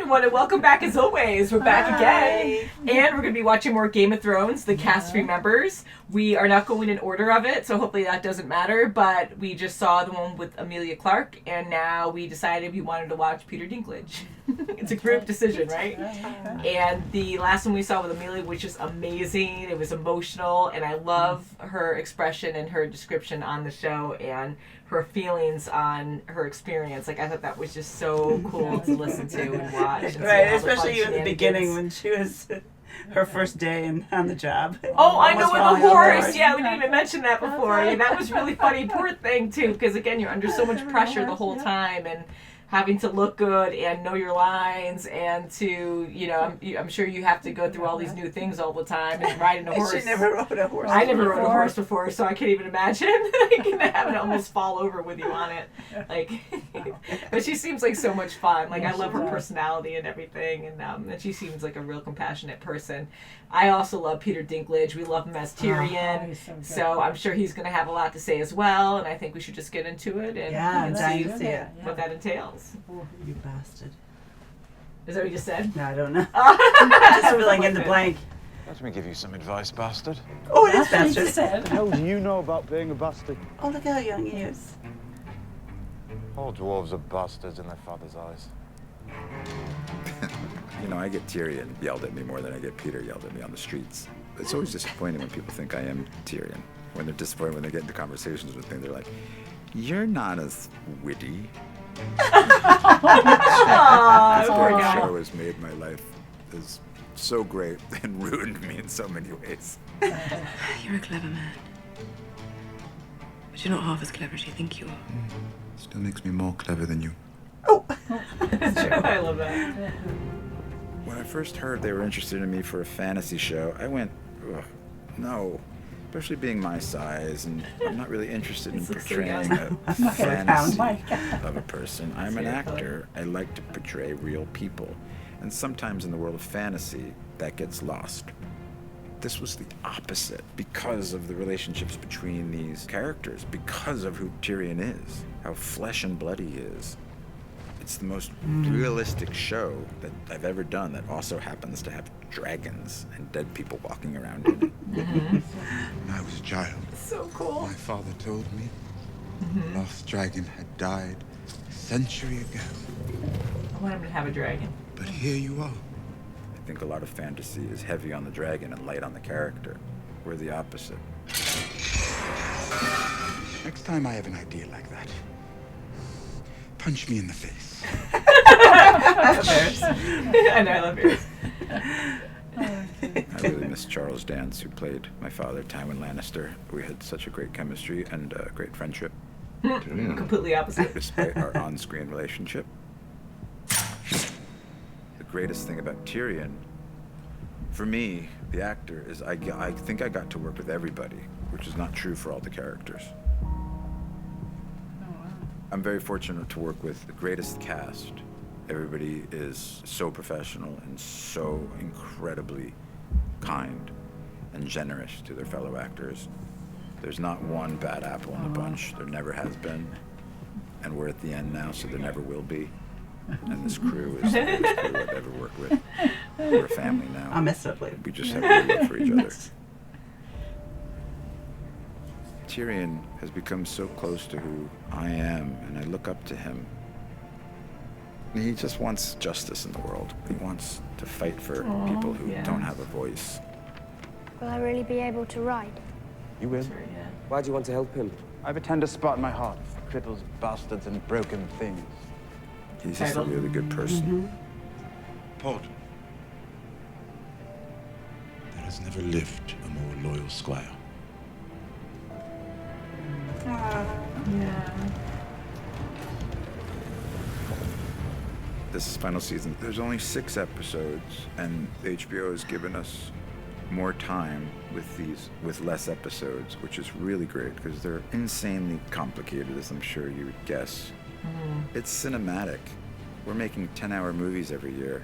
everyone, and welcome back as always. We're back again, and we're going to be watching more Game of Thrones. The cast remembers. We are not going in order of it, so hopefully that doesn't matter, but we just saw the one with Emilia Clarke, and now we decided we wanted to watch Peter Dinklage. It's a group decision, right? And the last one we saw with Emilia was just amazing. It was emotional, and I love her expression and her description on the show, and her feelings on her experience. Like, I thought that was just so cool to listen to and watch. And right, especially in the beginning when she was her first day on the job. Oh, I know, with the horse. Yeah, we didn't even mention that before. Yeah, that was really funny. Poor thing, too, because, again, you're under so much pressure the whole time, and having to look good and know your lines, and to, I'm sure you have to go through all these new things all the time, and riding a horse. She never rode a horse. I never rode a horse before, so I can't even imagine having it almost fall over with you on it. Like, but she seems like so much fun. Like, I love her personality and everything, and she seems like a real compassionate person. I also love Peter Dinklage. We love him as Tyrion, so I'm sure he's going to have a lot to say as well, and I think we should just get into it and see what that entails. You bastard. Is that what you just said? No, I don't know. Just filling in the blank. Let me give you some advice, bastard. Oh, it is bastard. What the hell do you know about being a bastard? Oh, look how young he is. All dwarves are bastards in their father's eyes. I get Tyrion yelled at me more than I get Peter yelled at me on the streets. It's always disappointing when people think I am Tyrion. When they're disappointed when they get into conversations with me, they're like, "You're not as witty." This show has made my life is so great and ruined me in so many ways. You're a clever man. But you're not half as clever as you think you are. Still makes me more clever than you. Oh! I love that. When I first heard they were interested in me for a fantasy show, I went, ugh, no. Especially being my size, and I'm not really interested in portraying a fantasy of a person. I'm an actor. I like to portray real people. And sometimes in the world of fantasy, that gets lost. This was the opposite because of the relationships between these characters, because of who Tyrion is, how flesh and blood he is. It's the most realistic show that I've ever done that also happens to have dragons and dead people walking around in it. When I was a child, so cool. My father told me the last dragon had died a century ago. I want him to have a dragon. But here you are. I think a lot of fantasy is heavy on the dragon and light on the character. We're the opposite. Next time I have an idea like that, punch me in the face. I know, I love yours. I really miss Charles Dance, who played my father, Tywin Lannister. We had such a great chemistry and a great friendship. Completely opposite. Despite our on-screen relationship. The greatest thing about Tyrion, for me, the actor, is I think I got to work with everybody, which is not true for all the characters. I'm very fortunate to work with the greatest cast. Everybody is so professional and so incredibly kind and generous to their fellow actors. There's not one bad apple in the bunch. There never has been. And we're at the end now, so there never will be. And this crew is the greatest crew I've ever worked with. We're a family now. I'll mess up later. We just have to look for each other. Tyrion has become so close to who I am, and I look up to him. He just wants justice in the world. He wants to fight for people who don't have a voice. Will I really be able to ride? You will. Sure, yeah. Why do you want to help him? I have a tender spot in my heart for cripples, bastards, and broken things. He's just a really good person. Pod. There has never lived a more loyal squire. Yeah. This is final season. There's only 6 episodes, and HBO has given us more time with less episodes, which is really great because they're insanely complicated, as I'm sure you would guess. It's cinematic. We're making 10-hour movies every year.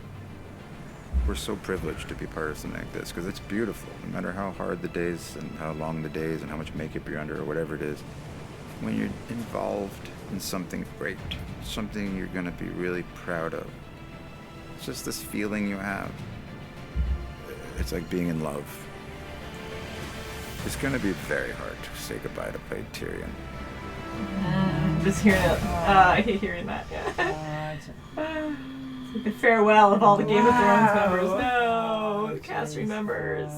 We're so privileged to be part of something like this because it's beautiful, no matter how hard the days and how long the days and how much makeup you're under or whatever it is. When you're involved in something great, something you're going to be really proud of, It's just this feeling you have. It's like being in love. It's going to be very hard to say goodbye to play Tyrion. Just hearing it. I hate hearing that. Yeah. It's like the farewell of all the Game of Thrones members. No, the cast members.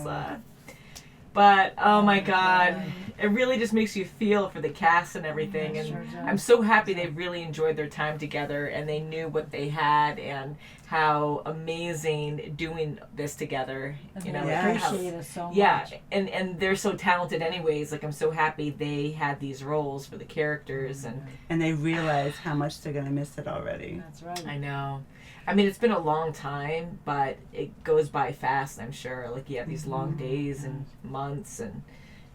But oh my God, it really just makes you feel for the cast and everything. And I'm so happy they really enjoyed their time together and they knew what they had and how amazing doing this together. You know, I appreciate it so much. yeah, and they're so talented anyways. Like I'm so happy they had these roles for the characters And they realize how much they're gonna miss it already. That's right. I know. I mean, it's been a long time, but it goes by fast, I'm sure. Like, you have these long days and months,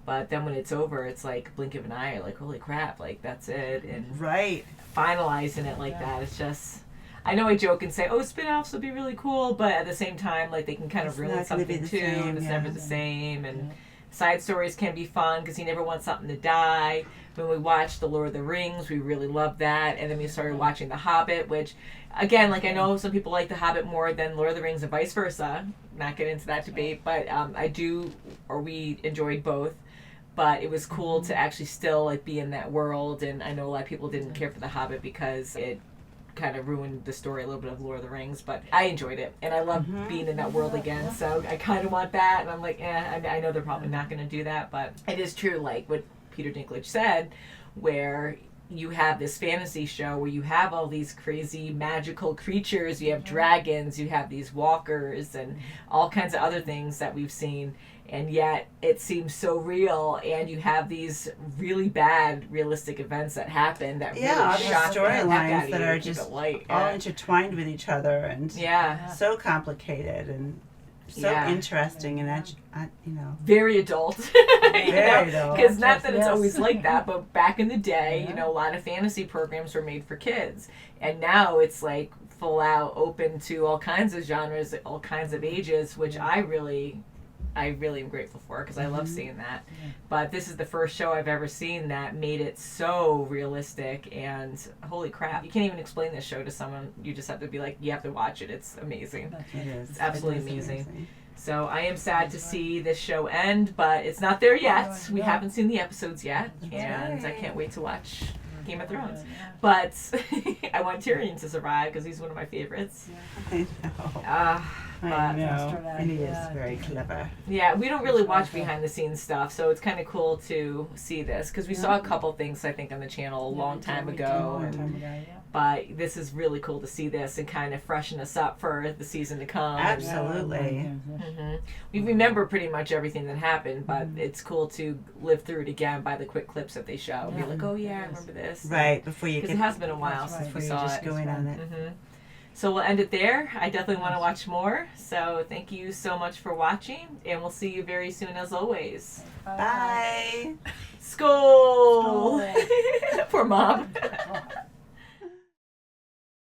but then when it's over, it's like blink of an eye. You're like, holy crap, like, that's it. And Right. finalizing it like that, it's just... I know I joke and say, oh, spin-offs would be really cool, but at the same time, like, they can kind of It's ruin not gonna be something, the too, same, and it's yeah. never the same, and... Side stories can be fun because you never want something to die. When we watched The Lord of the Rings, we really loved that. And then we started watching The Hobbit, which, again, like I know some people like The Hobbit more than Lord of the Rings and vice versa. Not get into that debate, but we enjoyed both. But it was cool to actually still like be in that world. And I know a lot of people didn't care for The Hobbit because it kind of ruined the story a little bit of Lord of the Rings, but I enjoyed it and I love being in that world again, so I kind of want that. And I'm like, I know they're probably not going to do that, but it is true, like what Peter Dinklage said, where you have this fantasy show where you have all these crazy magical creatures, you have dragons, you have these walkers and all kinds of other things that we've seen, and yet it seems so real, and you have these really bad realistic events that happen that Yeah, all really these shock the heck out storylines of that you are to keep just it light. all intertwined with each other and so complicated and so interesting and you know, very adult. very adult. Because not that it's always like that, but back in the day, you know, a lot of fantasy programs were made for kids, and now it's like full out open to all kinds of genres, all kinds of ages, which I really am grateful for because I love seeing that. But this is the first show I've ever seen that made it so realistic, and holy crap, you can't even explain this show to someone. You just have to be like, you have to watch it. It's amazing. It is. It's absolutely It is amazing. So I am sad to see this show end, but it's not there yet. We haven't seen the episodes yet, and I can't wait to watch Game of Thrones. But I want Tyrion to survive because he's one of my favorites. I know. I know. And he is very clever. Yeah, we don't really watch behind the scenes stuff, so it's kind of cool to see this because we saw a couple things I think on the channel a long time ago. But this is really cool to see this and kind of freshen us up for the season to come. Absolutely. We remember pretty much everything that happened, but it's cool to live through it again by the quick clips that they show. Be like, oh yeah, I remember this. Right, before you Because it has been a while since we saw just it. going on it. So we'll end it there. I definitely want to watch more. So thank you so much for watching, and we'll see you very soon as always. Bye. Skål! Poor mom.